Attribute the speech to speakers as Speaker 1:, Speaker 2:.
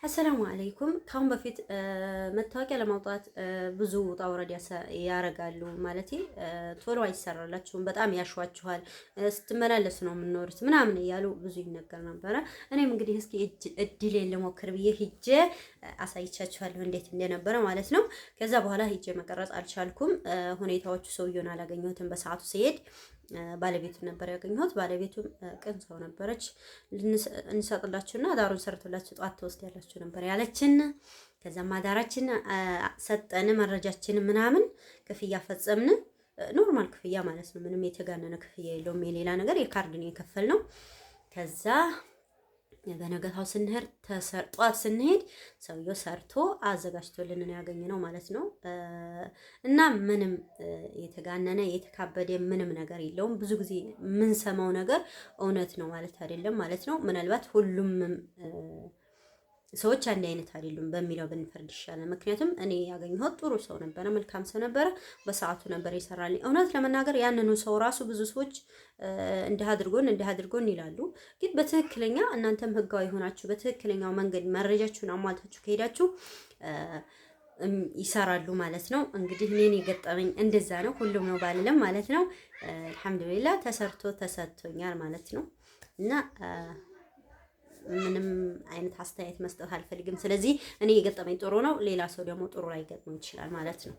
Speaker 1: አሰላሙ አለይኩም። ካሁን በፊት መታወቂያ ለማውጣት ብዙ ውጣ ውረድ ያረጋሉ። ማለቴ ቶሎ አይሰራላችሁም፣ በጣም ያሸዋችኋል፣ ስትመላለሱ ነው የምንኖሩት ምናምን እያሉ ብዙ ይነገር ነበረ። እኔም እንግዲህ እስኪ እድሌን ልሞክር ብዬ ሂጄ አሳይቻችኋለሁ እንዴት እንደነበረ ማለት ነው። ከዛ በኋላ ሂጄ መቀረጽ አልቻልኩም። ሁኔታዎቹ ሰውየውን አላገኘሁትም በሰዓቱ ሲሄድ ባለቤቱን ነበር ያገኘሁት። ባለቤቱም ቅን ሰው ነበረች። እንሰጥላችሁና አዳሩን ሰርቶላችሁ ጧት ትወስዳላችሁ ነበር ያለችን። ከዛም አዳራችን ሰጠን፣ መረጃችን ምናምን ክፍያ ፈጸምን። ኖርማል ክፍያ ማለት ነው። ምንም የተጋነነ ክፍያ የለውም። የሌላ ነገር የካርድ ነው የከፈልነው። ከዛ በነገታው ስንሄድ ጧት ስንሄድ ሰውየው ሰርቶ አዘጋጅቶልን ያገኘነው ማለት ነው። እና ምንም የተጋነነ የተካበደ ምንም ነገር የለውም። ብዙ ጊዜ የምንሰማው ነገር እውነት ነው ማለት አይደለም ማለት ነው። ምናልባት ሁሉም ሰዎች አንድ አይነት አይደሉም በሚለው ብንፈርድ ይሻላል። ምክንያቱም እኔ ያገኘሁት ጥሩ ሰው ነበረ፣ መልካም ሰው ነበረ። በሰዓቱ ነበር የሰራልኝ። እውነት ለመናገር ያንኑ ሰው ራሱ ብዙ ሰዎች እንዲህ አድርጎን ይላሉ። ግን በትክክለኛ እናንተም ህጋዊ ሆናችሁ በትክክለኛው መንገድ መረጃችሁን አሟልታችሁ ከሄዳችሁ ይሰራሉ ማለት ነው። እንግዲህ እኔን የገጠመኝ እንደዛ ነው። ሁሉም ነው ባልልም ማለት ነው። አልሐምዱሊላህ ተሰርቶ ተሰጥቶኛል ማለት ነው። እና ምንም አይነት አስተያየት መስጠት አልፈልግም። ስለዚህ እኔ የገጠመኝ ጥሩ ነው። ሌላ ሰው ደግሞ ጥሩ ላይገጥመው ይችላል ማለት ነው።